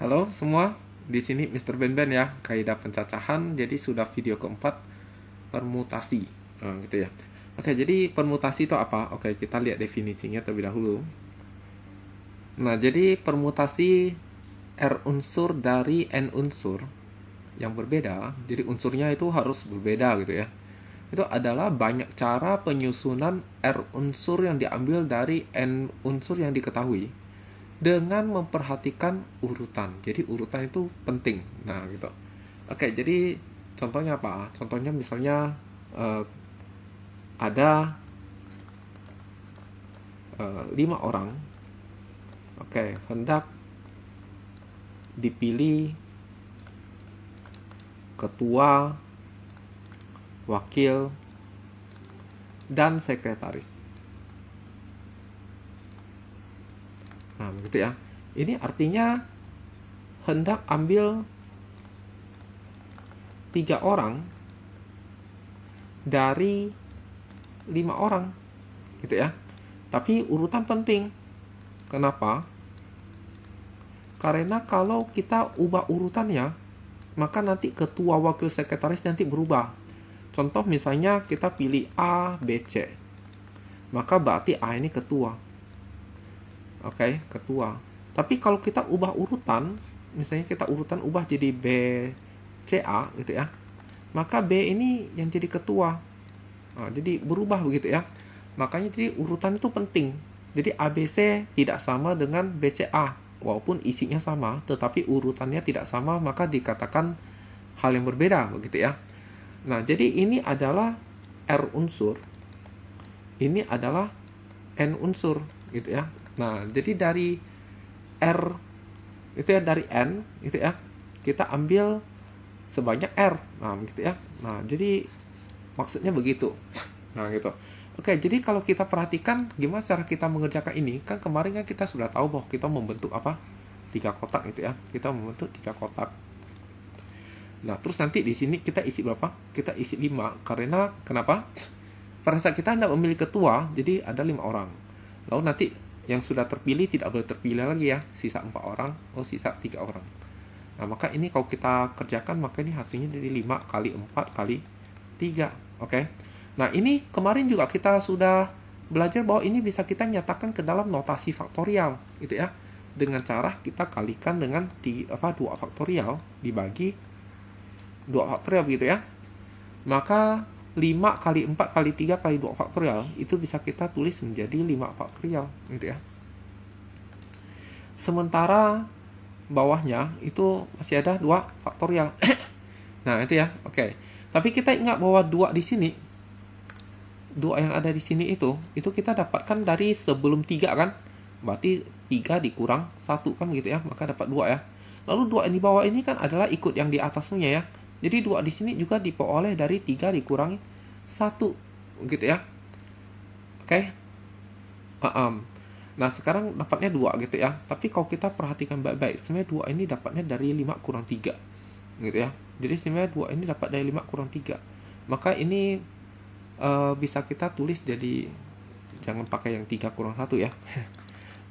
Halo semua, di sini Mr. Ben ya, kaidah pencacahan. Jadi sudah video keempat permutasi, gitu ya. Oke, jadi permutasi itu apa? Oke, kita lihat definisinya terlebih dahulu. Nah, jadi permutasi R unsur dari N unsur yang berbeda. Jadi unsurnya itu harus berbeda gitu ya. Itu adalah banyak cara penyusunan R unsur yang diambil dari N unsur yang diketahui dengan memperhatikan urutan. Jadi urutan itu penting. Nah, gitu. Oke, jadi contohnya apa? Contohnya misalnya ada 5 orang. Oke, hendak dipilih ketua, wakil, dan sekretaris. Nah, begitu ya. Ini artinya hendak ambil 3 orang dari 5 orang, gitu ya. Tapi urutan penting. Kenapa? Karena kalau kita ubah urutannya, maka nanti ketua, wakil, sekretaris nanti berubah. Contoh misalnya kita pilih A, B, C. Maka berarti A ini ketua. Oke, ketua. Tapi kalau kita ubah urutan, misalnya kita urutan ubah jadi B, C, A gitu ya. Maka B ini yang jadi ketua. Nah, jadi berubah begitu ya. Makanya jadi urutan itu penting. Jadi ABC tidak sama dengan BCA. Walaupun isinya sama, tetapi urutannya tidak sama, maka dikatakan hal yang berbeda begitu ya. Nah, jadi ini adalah R unsur. Ini adalah N unsur gitu ya. Nah, jadi dari R itu ya, dari N itu ya, kita ambil sebanyak R. Nah, gitu ya. Nah, jadi maksudnya begitu. Nah, gitu. Oke, jadi kalau kita perhatikan gimana cara kita mengerjakan ini, kan kemarin kan kita sudah tahu bahwa kita membentuk apa? 3 kotak gitu ya. Kita membentuk 3 kotak. Nah, terus nanti di sini kita isi berapa? Kita isi 5. Karena kenapa? Pada saat kita hendak memilih ketua, jadi ada 5 orang. Lalu nanti yang sudah terpilih tidak boleh terpilih lagi ya. Sisa 4 orang, sisa 3 orang. Nah, maka ini kalau kita kerjakan, maka ini hasilnya jadi 5 kali 4 kali 3. Oke. Nah, ini kemarin juga kita sudah belajar bahwa ini bisa kita nyatakan ke dalam notasi faktorial, gitu ya. Dengan cara kita kalikan dengan 2 faktorial dibagi 2 faktorial gitu ya. Maka 5 kali 4 kali 3 kali 2 faktorial itu bisa kita tulis menjadi 5 faktorial gitu ya. Sementara bawahnya itu masih ada 2 faktorial. Nah, itu ya. Oke. Tapi kita ingat bahwa 2 di sini, 2 yang ada di sini itu kita dapatkan dari sebelum 3 kan? Berarti 3 dikurang 1 kan gitu ya, maka dapat 2 ya. Lalu 2 yang di bawah ini kan adalah ikut yang di atasnya ya. Jadi 2 di sini juga diperoleh dari 3 dikurangi 1 gitu ya. Oke. Nah, sekarang dapatnya 2 gitu ya. Tapi kalau kita perhatikan baik-baik, sebenarnya 2 ini dapatnya dari 5 kurang 3 gitu ya. Jadi sebenarnya 2 ini dapat dari 5 kurang 3. Maka ini bisa kita tulis jadi, jangan pakai yang 3 kurang 1 ya.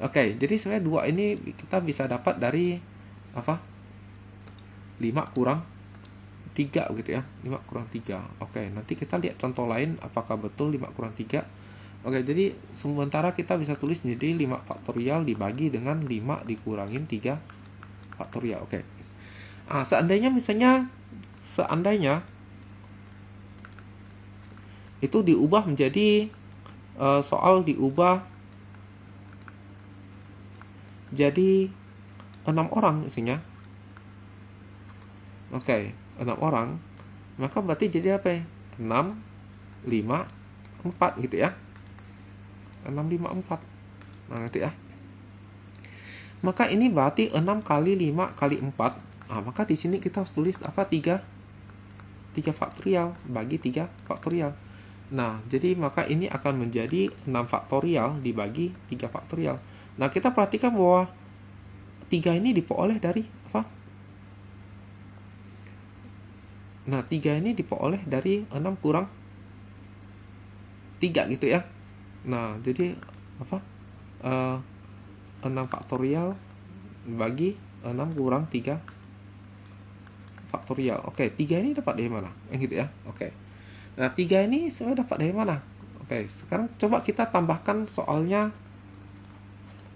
Oke, jadi sebenarnya 2 ini kita bisa dapat dari apa? 5 kurang 3 gitu ya. 5 kurang 3. Oke, nanti kita lihat contoh lain apakah betul 5 kurang 3. Oke, jadi sementara kita bisa tulis menjadi 5 faktorial dibagi dengan 5 dikurangin 3 faktorial. Oke. Ah, seandainya itu diubah menjadi soal diubah jadi 6 orang isinya. Oke, 6 orang. Maka berarti jadi apa ya? 6, 5, 4 gitu ya. 6, 5, 4. Nah, gitu ya. Maka ini berarti 6 kali 5 kali 4. Nah, maka di sini kita harus tulis apa? 3 faktorial bagi 3 faktorial. Nah, jadi maka ini akan menjadi 6 faktorial dibagi 3 faktorial. Nah, kita perhatikan bahwa 3 ini diperoleh dari apa? Nah, 3 ini diperoleh dari 6 kurang 3 gitu ya. Nah, jadi apa? 6 faktorial bagi 6 kurang 3 faktorial. Oke, 3 ini dapat dari mana? Gitu ya. Oke. Nah, 3 ini sebenarnya dapat dari mana? Oke, sekarang coba kita tambahkan soalnya.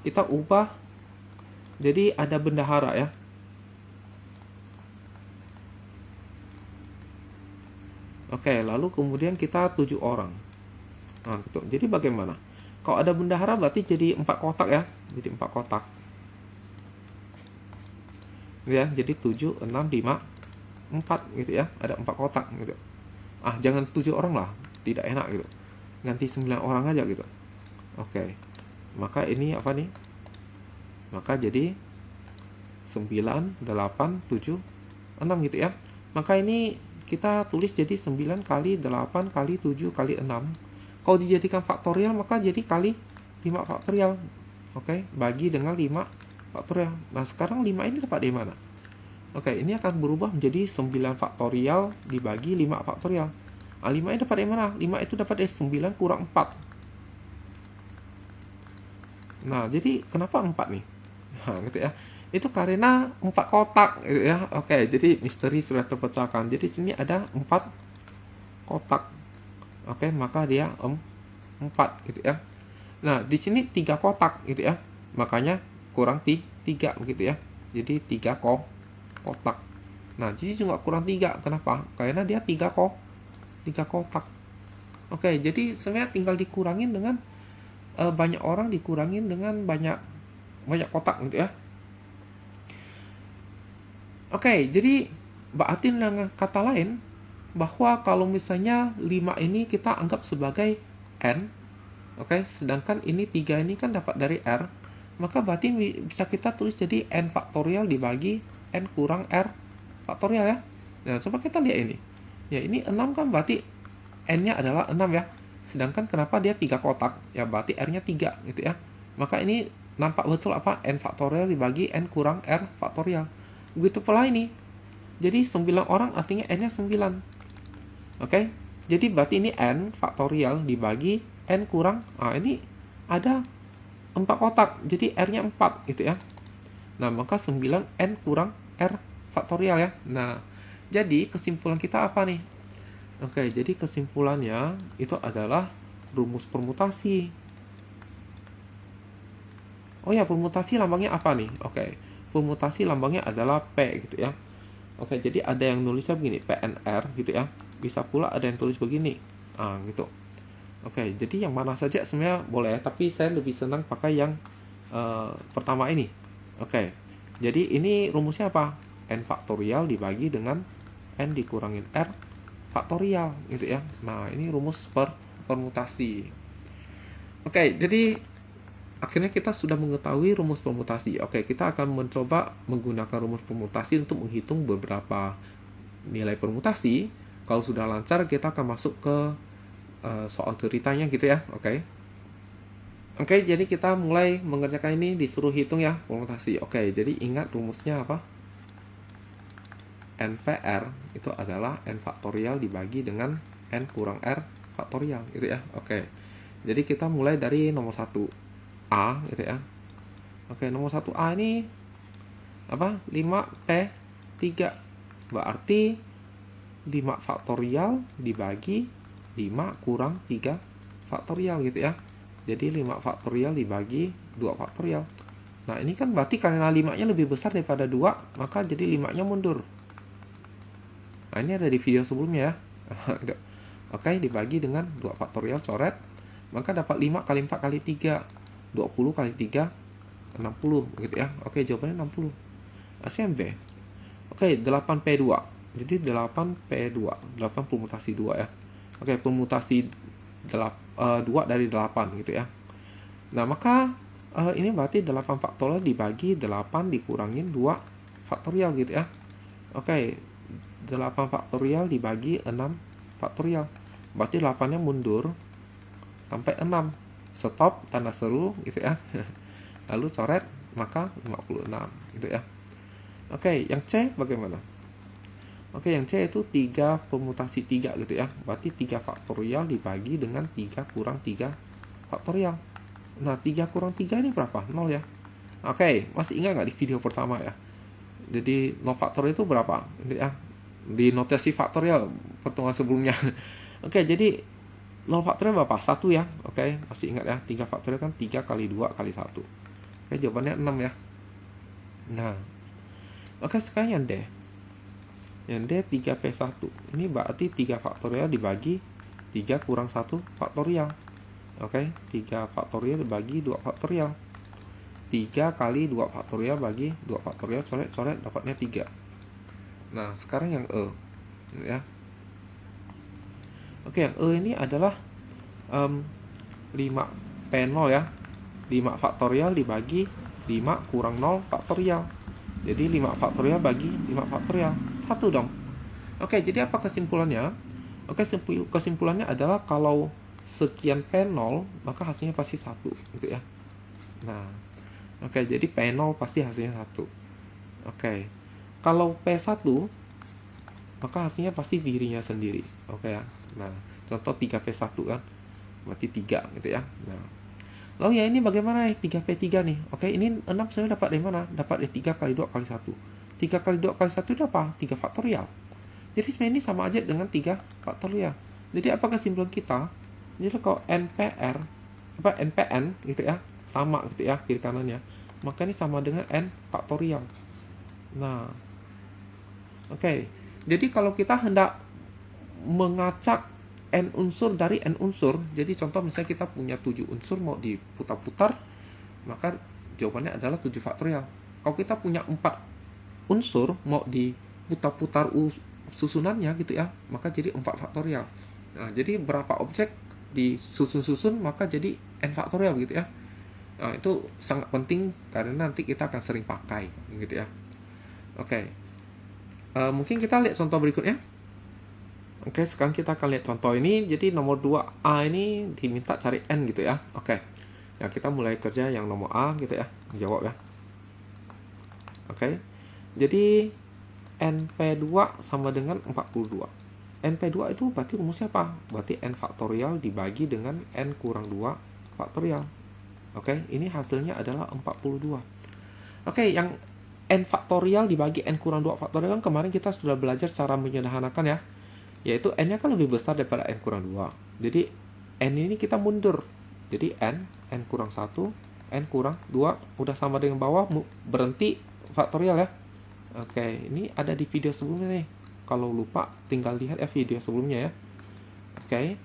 Kita ubah jadi ada bendahara ya. Oke, lalu kemudian kita 7 orang. Nah, gitu. Jadi bagaimana? Kalau ada bendahara berarti jadi 4 kotak ya. Jadi 4 kotak. Ya, jadi 7, 6, 5, 4 gitu ya. Ada 4 kotak gitu. Ah, jangan 7 orang lah. Tidak enak gitu. Ganti 9 orang aja gitu. Oke. Maka ini apa nih? Maka jadi 9, 8, 7, 6 gitu ya. Maka ini kita tulis jadi 9 kali 8 kali 7 kali 6. Kalau dijadikan faktorial maka jadi kali 5 faktorial. Oke, bagi dengan 5 faktorial. Nah, sekarang 5 ini dapat dari mana? Oke, ini akan berubah menjadi 9 faktorial dibagi 5 faktorial. Nah, 5 ini dapat dari mana? 5 itu dapat dari 9 kurang 4. Nah, jadi kenapa 4 nih? Nah, gitu ya. Itu karena 4 kotak gitu ya. Oke, jadi misteri sudah terpecahkan. Jadi sini ada 4 kotak. Oke, maka dia 4 gitu ya. Nah, di sini 3 kotak gitu ya. Makanya kurang 3 begitu ya. Jadi 3 kotak. Nah, jadi juga kurang 3. Kenapa? Karena dia 3 kotak. Oke, jadi sebenarnya tinggal dikurangin dengan banyak orang dikurangin dengan banyak kotak gitu ya. Oke, jadi berarti dengan kata lain bahwa kalau misalnya 5 ini kita anggap sebagai n, oke, sedangkan ini 3 ini kan dapat dari r, maka berarti bisa kita tulis jadi n faktorial dibagi n kurang r faktorial ya. Nah, coba kita lihat ini. Ya, ini 6 kan berarti n-nya adalah 6 ya. Sedangkan kenapa dia 3 kotak? Ya, berarti r-nya 3 gitu ya. Maka ini nampak betul apa? N faktorial dibagi n kurang r faktorial. Begitu pula ini. Jadi 9 orang artinya n-nya 9. Oke, jadi berarti ini n faktorial dibagi n kurang, ini ada 4 kotak, jadi r-nya 4 gitu ya. Nah, maka 9n kurang r faktorial ya. Nah, jadi kesimpulan kita apa nih? Oke, jadi kesimpulannya itu adalah rumus permutasi. Oh ya, permutasi lambangnya apa nih? Oke, permutasi lambangnya adalah P gitu ya. Oke, jadi ada yang nulisnya begini, PNR gitu ya. Bisa pula ada yang tulis begini. Gitu. Oke, jadi yang mana saja sebenarnya boleh, tapi saya lebih senang pakai yang pertama ini. Oke. Jadi ini rumusnya apa? N faktorial dibagi dengan N dikurangin R faktorial gitu ya. Nah, ini rumus permutasi. Oke, jadi akhirnya kita sudah mengetahui rumus permutasi. Oke, kita akan mencoba menggunakan rumus permutasi untuk menghitung beberapa nilai permutasi. Kalau sudah lancar, kita akan masuk ke soal ceritanya gitu ya. Oke, jadi kita mulai mengerjakan ini, disuruh hitung ya permutasi. Oke, jadi ingat rumusnya apa? NPR itu adalah N faktorial dibagi dengan N kurang R faktorial gitu ya. Oke, jadi kita mulai dari nomor 1A gitu ya. Oke, nomor 1A ini apa? 5P3. Berarti 5 faktorial dibagi 5 kurang 3 faktorial gitu ya. Jadi 5 faktorial dibagi 2 faktorial. Nah, ini kan berarti karena 5-nya lebih besar daripada 2, maka jadi 5-nya mundur. Nah, ini ada di video sebelumnya ya. Oke, dibagi dengan 2 faktorial, coret. Maka dapat 5 kali 4 kali 3. 20 kali 3, 60 gitu ya. Oke, jawabannya 60. ASMB. Oke, 8P2. Jadi 8P2, 8 permutasi 2 ya. Oke, permutasi 2 dari 8 gitu ya. Nah, maka ini berarti 8 faktorial dibagi 8 dikurangin 2 faktorial gitu ya. Oke, 8 faktorial dibagi 6 faktorial. Berarti 8-nya mundur sampai 6. Stop, tanda seru gitu ya. Lalu coret, maka 56 gitu ya. Oke, yang C bagaimana? Oke, yang C itu 3 permutasi 3 gitu ya. Berarti 3 faktorial dibagi dengan 3 kurang 3 faktorial. Nah, 3 kurang 3 ini berapa? 0 ya. Oke, masih ingat nggak di video pertama ya? Jadi 0 faktorial itu berapa? Ini ya, di notasi faktorial pertemuan sebelumnya. Oke, jadi 0 faktorial berapa? 1 ya. Oke, masih ingat ya, 3 faktorial kan 3 kali 2 kali 1. Oke, jawabannya 6 ya. Nah, oke, sekarang yang D. Yang D 3P1. Ini berarti 3 faktorial dibagi 3 kurang 1 faktorial. Oke, 3 faktorial dibagi 2 faktorial. 3 kali 2 faktorial bagi 2 faktorial, coret-coret dapatnya 3. Nah, sekarang yang E ya. Oke, yang E ini adalah 5P0 ya. 5 faktorial dibagi 5 kurang 0 faktorial. Jadi 5 faktorial bagi 5 faktorial 1 dong. Oke, jadi apa kesimpulannya? Oke, kesimpulannya adalah kalau sekian P0 maka hasilnya pasti 1 gitu ya. Nah, oke, jadi P0 pasti hasilnya 1. Oke, kalau P1 maka hasilnya pasti dirinya sendiri. Oke ya. Nah, contoh 3P1 kan berarti 3 gitu ya. Nah, lalu ya ini bagaimana nih 3P3 nih? Oke, ini 6 saya dapat dari mana? Dapat dari 3 kali 2 kali 1. 3 kali 2 kali 1 itu apa? 3 faktorial. Jadi sebenarnya ini sama aja dengan 3 faktorial. Jadi apa kesimpulan kita? Jadi kalau NPN gitu ya, sama gitu ya kiri kanannya, maka ini sama dengan N faktorial. Nah, oke. Jadi kalau kita hendak mengacak N unsur dari N unsur, jadi contoh misalnya kita punya 7 unsur mau diputar-putar, maka jawabannya adalah 7 faktorial. Kalau kita punya 4 unsur mau diputar-putar susunannya gitu ya, maka jadi 4 faktorial. Nah, jadi berapa objek disusun-susun maka jadi N faktorial gitu ya. Nah, itu sangat penting karena nanti kita akan sering pakai gitu ya. Oke. Mungkin kita lihat contoh berikutnya. Oke, sekarang kita akan lihat contoh ini. Jadi nomor 2A ini diminta cari N gitu ya. Oke. Ya, kita mulai kerja yang nomor A gitu ya. Jawab ya. Oke. Jadi NP2 sama dengan 42. NP2 itu berarti rumusnya apa? Berarti N faktorial dibagi dengan N kurang 2 faktorial. Oke, ini hasilnya adalah 42. Oke, yang N faktorial dibagi N kurang 2 faktorial kan kemarin kita sudah belajar cara menyederhanakan ya. Yaitu N-nya kan lebih besar daripada N kurang 2. Jadi N ini kita mundur. Jadi N kurang 1, N kurang 2, udah sama dengan bawah, berhenti faktorial ya. Oke, ini ada di video sebelumnya nih. Kalau lupa, tinggal lihat ya video sebelumnya ya. Oke.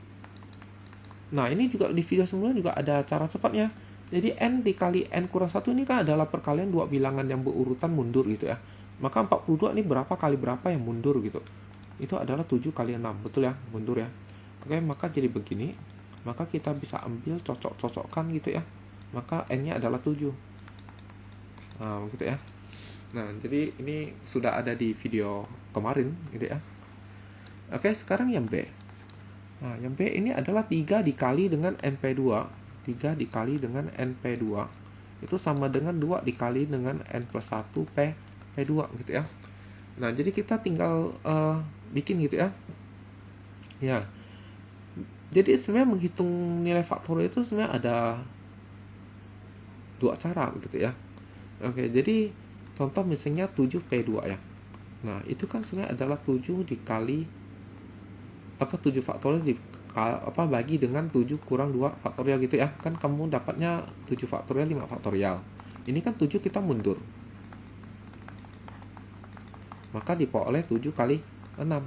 Nah, ini juga di video sebelumnya juga ada cara cepatnya. Jadi N dikali N kurang 1 ini kan adalah perkalian dua bilangan yang berurutan mundur gitu ya. Maka 42 ini berapa kali berapa yang mundur gitu. Itu adalah 7 kali 6, betul ya, mundur ya. Oke, maka jadi begini. Maka kita bisa ambil cocok-cocokkan gitu ya. Maka N-nya adalah 7. Nah, gitu ya. Nah, jadi ini sudah ada di video kemarin gitu ya. Oke, sekarang yang B. Nah, yang B ini adalah 3 dikali dengan NP2. 3 dikali dengan NP2. Itu sama dengan 2 dikali dengan N plus 1 P2 gitu ya. Nah, jadi kita tinggal bikin gitu ya. Ya. Jadi sebenarnya menghitung nilai faktorial itu sebenarnya ada 2 cara gitu ya. Oke, jadi contoh misalnya 7P2 ya. Nah, itu kan sebenarnya adalah 7 dikali 7 faktorial bagi dengan 7 kurang 2 faktorial gitu ya. Kan kamu dapatnya 7 faktorial 5 faktorial. Ini kan 7 kita mundur. Maka diperoleh 7 kali 6.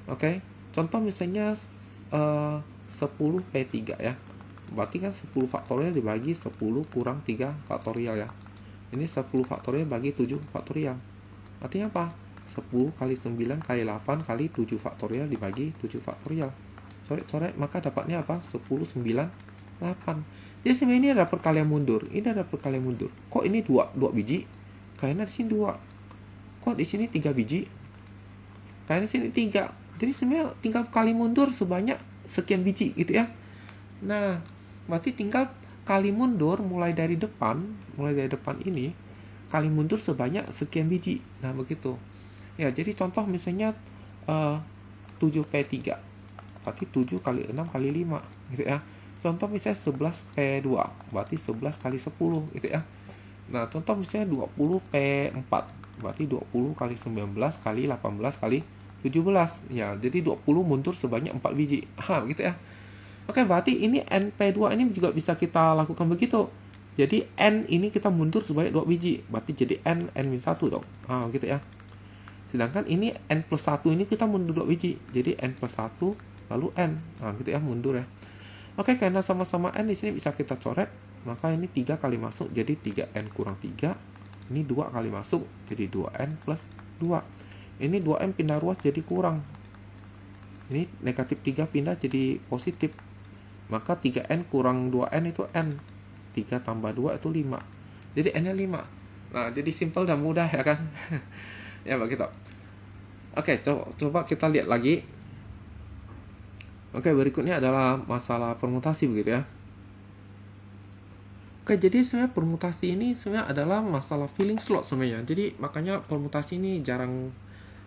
Oke. Contoh misalnya 10P3 ya. Berarti kan 10 faktorial dibagi 10 kurang 3 faktorial ya. Ini 10 faktorial bagi 7 faktorial. Artinya apa? 10 kali 9 kali 8 kali 7 faktorial dibagi 7 faktorial. Coret-coret, maka dapatnya apa? 10, 9, 8. Jadi sebenarnya ini ada perkalian mundur. Ini ada perkalian mundur. Kok ini 2 biji? Karena di sini 2. Kok di sini 3 biji? Karena di sini 3. Jadi sebenarnya tinggal kali mundur sebanyak sekian biji gitu ya. Nah, berarti tinggal kali mundur mulai dari depan ini, kali mundur sebanyak sekian biji. Nah, begitu. Ya, jadi contoh misalnya 7P3. Berarti 7 kali 6 kali 5 gitu ya. Contoh misalnya 11P2, berarti 11 kali 10 gitu ya. Nah, contoh misalnya 20P4. Berarti 20 kali 19 kali 18 kali 17. Ya, jadi 20 mundur sebanyak 4 biji. Gitu ya. Oke, berarti ini NP2 ini juga bisa kita lakukan begitu. Jadi N ini kita mundur sebanyak 2 biji. Berarti jadi N-1 dong. Gitu ya. Sedangkan ini N plus 1 ini kita mundur 2 biji. Jadi N plus 1 lalu N. Gitu ya, mundur ya. Oke, karena sama-sama N di sini bisa kita coret. Maka ini 3 kali masuk jadi 3N kurang 3. Ini 2 kali masuk jadi 2N plus 2. Ini 2N pindah ruas jadi kurang. Ini negatif 3 pindah jadi positif. Maka 3N kurang 2N itu N. 3 tambah 2 itu 5. Jadi N-nya 5. Nah, jadi simpel dan mudah ya kan. Ya begitu. Oke, coba kita lihat lagi. Oke, berikutnya adalah masalah permutasi begitu ya. Oke, jadi sebenarnya permutasi ini sebenarnya adalah masalah filling slot sebenarnya. Jadi makanya permutasi ini jarang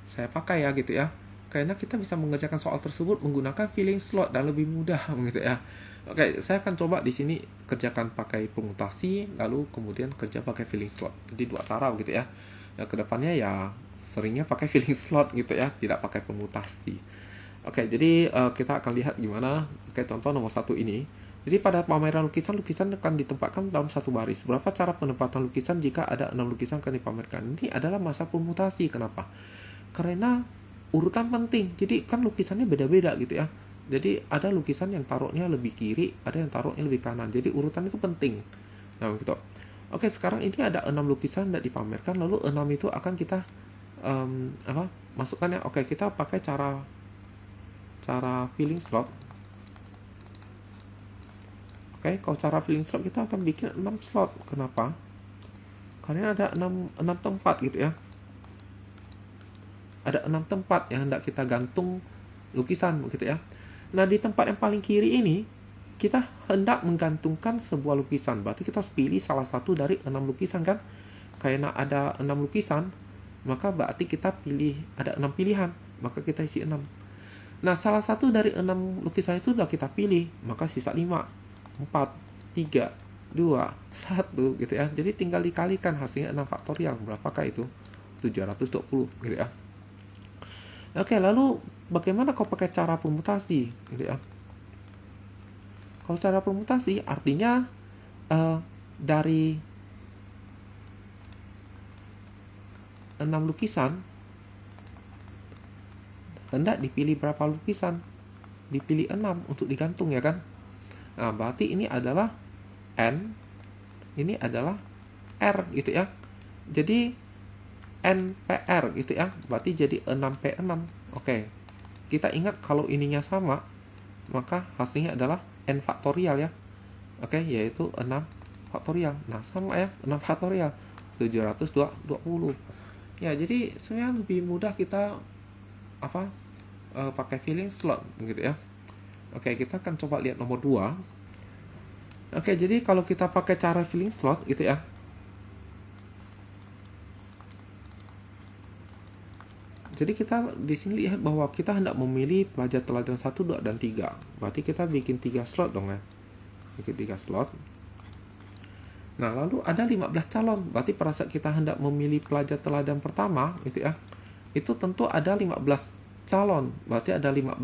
saya pakai ya gitu ya. Karena kita bisa mengerjakan soal tersebut menggunakan filling slot dan lebih mudah gitu ya. Oke, saya akan coba di sini kerjakan pakai permutasi, lalu kemudian kerja pakai filling slot. Jadi dua cara gitu ya. Nah, kedepannya ya seringnya pakai filling slot gitu ya, tidak pakai permutasi. Oke, jadi kita akan lihat gimana. Oke, contoh nomor 1 ini. Jadi pada pameran lukisan akan ditempatkan dalam satu baris. Berapa cara penempatan lukisan jika ada 6 lukisan akan dipamerkan? Ini adalah masa permutasi. Kenapa? Karena urutan penting. Jadi kan lukisannya beda-beda gitu ya. Jadi ada lukisan yang taruhnya lebih kiri, ada yang taruhnya lebih kanan. Jadi urutan itu penting. Nah, gitu. Oke, sekarang ini ada 6 lukisan yang dipamerkan. Lalu 6 itu akan kita masukkan ya. Oke, kita pakai cara filling slot. Oke, kalau cara filling slot kita akan bikin 6 slot. Kenapa? Karena ada 6 tempat gitu ya. Ada 6 tempat yang hendak kita gantung lukisan gitu ya. Nah, di tempat yang paling kiri ini kita hendak menggantungkan sebuah lukisan. Berarti kita harus pilih salah satu dari 6 lukisan kan. Karena ada 6 lukisan, maka berarti kita pilih ada 6 pilihan, maka kita isi 6. Nah, salah satu dari 6 lukisan itu sudah kita pilih, maka sisa 5, 4, 3, 2, 1 gitu ya. Jadi tinggal dikalikan hasilnya 6 faktorial. Berapakah itu? 720 gitu ya. Oke, lalu bagaimana kalau pakai cara permutasi gitu ya? Kalau cara permutasi artinya dari 6 lukisan hendak dipilih berapa lukisan? Dipilih 6 untuk digantung ya kan? Nah, berarti ini adalah N, ini adalah R gitu ya. Jadi NPR gitu ya. Berarti jadi 6P6. Oke. Kita ingat kalau ininya sama, maka hasilnya adalah N faktorial ya. Oke, yaitu 6 faktorial. Nah, sama ya, 6 faktorial 720. Ya, jadi sebenarnya lebih mudah kita pakai filling slot gitu ya. Oke, kita akan coba lihat nomor 2. Oke, jadi kalau kita pakai cara filling slot gitu ya. Jadi kita di sini lihat bahwa kita hendak memilih pelajar teladan 1, 2, dan 3. Berarti kita bikin 3 slot dong ya. Bikin 3 slot. Nah, lalu ada 15 calon. Berarti pada saat kita hendak memilih pelajar teladan pertama gitu ya. Itu tentu ada 15 calon. Berarti ada 15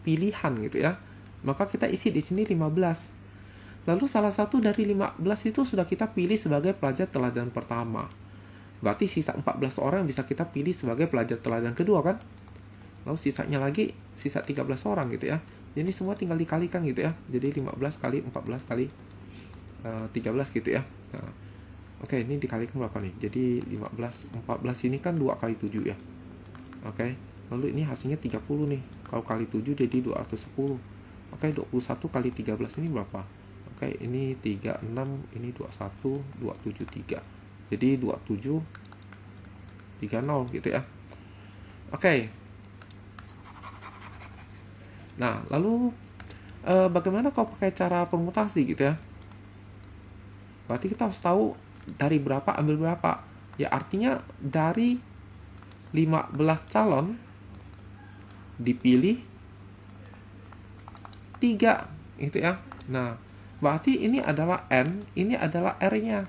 pilihan gitu ya. Maka kita isi di sini 15. Lalu salah satu dari 15 itu sudah kita pilih sebagai pelajar teladan pertama. Berarti sisa 14 orang yang bisa kita pilih sebagai pelajar teladan kedua kan. Lalu sisanya lagi sisa 13 orang gitu ya. Jadi semua tinggal dikalikan gitu ya. Jadi 15 kali 14 kali 13 gitu ya. Nah, oke, ini dikalikan berapa nih? Jadi 14 ini kan 2 kali 7 ya. Oke. Lalu ini hasilnya 30 nih. Kalau kali 7 jadi 210. Oke, 21 kali 13 ini berapa? Oke, ini 36, ini 21, 273. Jadi 27 30 gitu ya. Oke. Nah, lalu bagaimana kalau pakai cara permutasi gitu ya? Berarti kita harus tahu dari berapa ambil berapa. Ya, artinya dari 15 calon dipilih 3 gitu ya. Nah, berarti ini adalah N, ini adalah R-nya.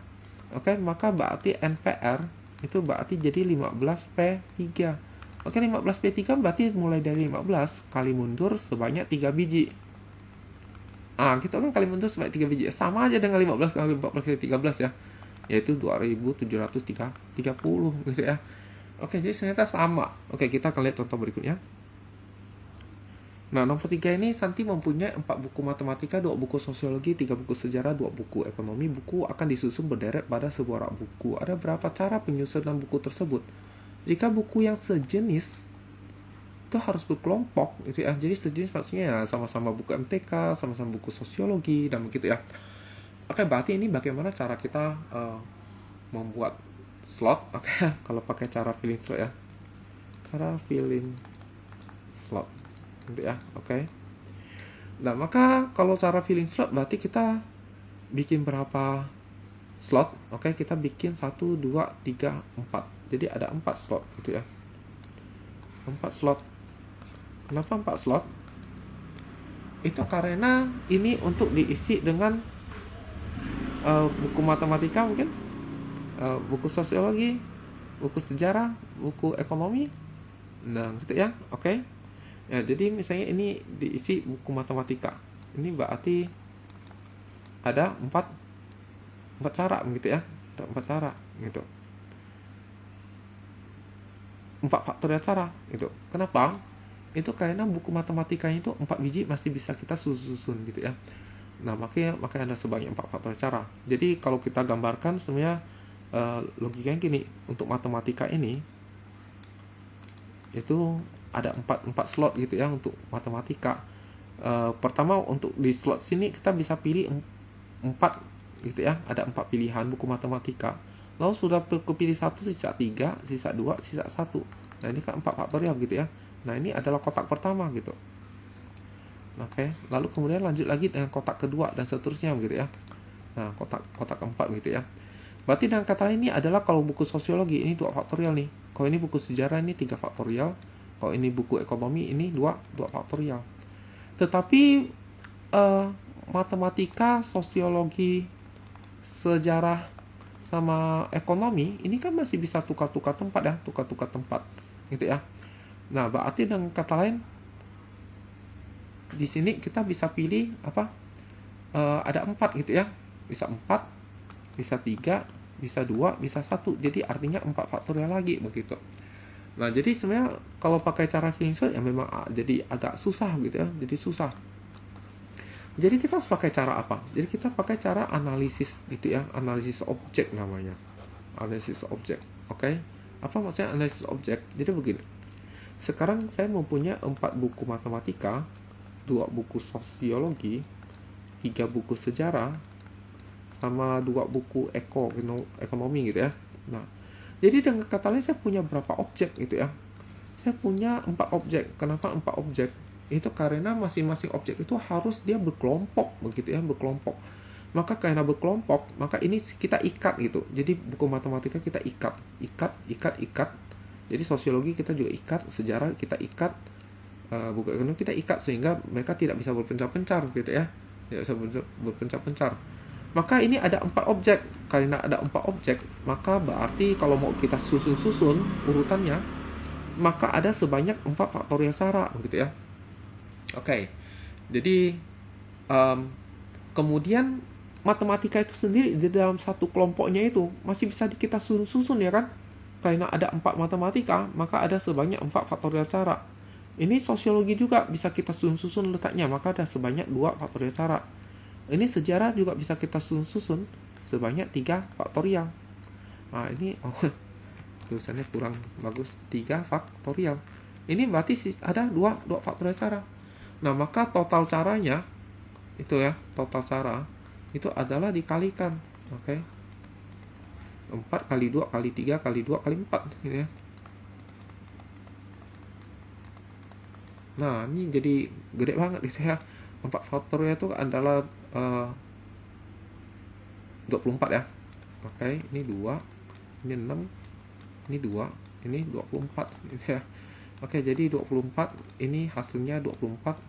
Oke, maka berarti NPR Itu berarti jadi 15P3. Oke, 15P3 berarti mulai dari 15 kali mundur sebanyak 3 biji. Kita kan kali mundur sebanyak 3 biji. Sama aja dengan 15 kali 14 kali 13 ya. Yaitu 2730 gitu ya. Oke, jadi ternyata sama. Oke, kita akan lihat contoh berikutnya. Nah, nomor 3 ini Santi mempunyai 4 buku matematika, 2 buku sosiologi, 3 buku sejarah, 2 buku ekonomi. Buku akan disusun berderet pada sebuah rak buku. Ada berapa cara penyusunan buku tersebut? Jika buku yang sejenis itu harus berkelompok gitu ya. Jadi sejenis maksudnya ya sama-sama buku MTK, sama-sama buku sosiologi dan begitu ya. Oke, berarti ini bagaimana cara kita membuat slot. Oke, kalau pakai cara filling slot ya. Cara filling slot. Gitu ya. Oke. Nah, maka kalau cara filling slot berarti kita bikin berapa slot? Oke, kita bikin 1 2 3 4. Jadi ada 4 slot gitu ya. 4 slot. Kenapa 4 slot? Itu karena ini untuk diisi dengan buku matematika mungkin, buku sosiologi, buku sejarah, buku ekonomi. Nah, gitu ya. Oke. Ya, jadi misalnya ini diisi buku matematika. Ini berarti ada 4 cara begitu ya. Ada 4 cara gitu. 4 faktorial cara gitu. Kenapa? Itu karena buku matematikanya itu 4 biji masih bisa kita susun gitu ya. Nah, makanya ada sebanyak 4 faktorial cara. Jadi kalau kita gambarkan sebenarnya logikanya gini, untuk matematika ini itu ada 4 slot gitu ya untuk matematika. Pertama untuk di slot sini kita bisa pilih 4 gitu ya, ada 4 pilihan buku matematika. Lalu sudah kepilih 1, sisa 3, sisa 2, sisa 1. Nah, ini kan 4 faktorial gitu ya. Nah, ini adalah kotak pertama gitu. Oke, lalu kemudian lanjut lagi dengan kotak kedua dan seterusnya gitu ya. Nah, kotak keempat gitu ya. Berarti dengan kata lain ini adalah kalau buku sosiologi ini 2 faktorial nih. Kalau ini buku sejarah ini 3 faktorial. Kalau ini buku ekonomi ini 2 faktorial. Tetapi matematika, sosiologi, sejarah sama ekonomi ini kan masih bisa tukar-tukar tempat ya, tukar-tukar tempat gitu ya. Nah, berarti dengan kata lain di sini kita bisa pilih apa? Ada 4 gitu ya. Bisa 4, bisa 3, bisa 2, bisa 1. Jadi artinya 4 faktorial lagi begitu. Nah, jadi sebenarnya kalau pakai cara filling slot ya memang jadi agak susah gitu ya. Jadi susah. Jadi kita harus pakai cara apa? Jadi kita pakai cara analisis gitu ya. Analisis objek namanya. Analisis objek. Oke. Apa maksudnya analisis objek? Jadi begini. Sekarang saya mempunyai 4 buku matematika, 2 buku sosiologi, 3 buku sejarah, sama 2 buku ekonomi gitu ya. Nah, jadi dengan kata lain saya punya berapa objek gitu ya. Saya punya 4 objek. Kenapa 4 objek? Itu karena masing-masing objek itu harus dia berkelompok begitu ya, berkelompok. Maka karena berkelompok, maka ini kita ikat gitu. Jadi buku matematika kita ikat. Jadi sosiologi kita juga ikat, sejarah kita ikat, buku ekonomi kita ikat sehingga mereka tidak bisa berpencar-pencar gitu ya. Tidak bisa berpencar-pencar. Maka ini ada 4 objek. Karena ada 4 objek, maka berarti kalau mau kita susun urutannya, maka ada sebanyak 4 faktorial cara gitu ya. Oke. Jadi kemudian matematika itu sendiri di dalam satu kelompoknya itu masih bisa kita susun ya kan? Karena ada 4 matematika, maka ada sebanyak 4 faktorial cara. Ini sosiologi juga bisa kita susun letaknya, maka ada sebanyak 2 faktorial cara. Ini sejarah juga bisa kita susun sebanyak 3 faktorial. Nah, ini tulisannya kurang bagus, 3 faktorial. Ini berarti ada 2 faktorial cara. Nah, maka total caranya itu ya, total cara itu adalah dikalikan. Oke. 4 kali 2 kali 3 kali 2 kali 4 gitu ya. Nah, ini jadi gede banget gitu ya. 4 faktorial itu adalah 24 ya. Oke, ini 2, ini 6, ini 2, ini 24 gitu ya. Oke, jadi 24 ini hasilnya 24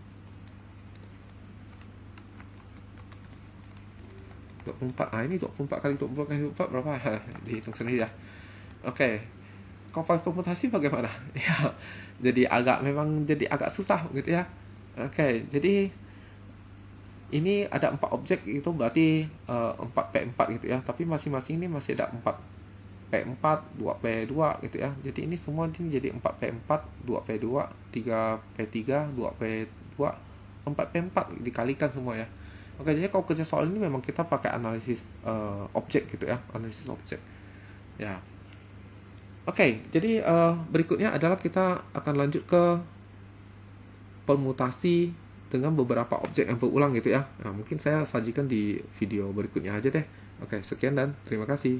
ini 24 kali 24 kali 4 berapa? Dihitung sendiri ya. Oke, kalau permutasi bagaimana? Ya, memang jadi agak susah gitu ya. Oke, jadi ini ada 4 objek, itu berarti 4P4 gitu ya. Tapi masing-masing ini masih ada 4P4, 2P2 gitu ya. Jadi ini semua ini jadi 4P4, 2P2, 3P3, 2P2, 4P4 dikalikan semua ya. Oke, jadi kalau kerja soal ini memang kita pakai analisis objek gitu ya, analisis objek. Ya. Oke, jadi berikutnya adalah kita akan lanjut ke permutasi dengan beberapa objek yang berulang gitu ya. Nah, mungkin saya sajikan di video berikutnya aja deh. Oke, sekian dan terima kasih.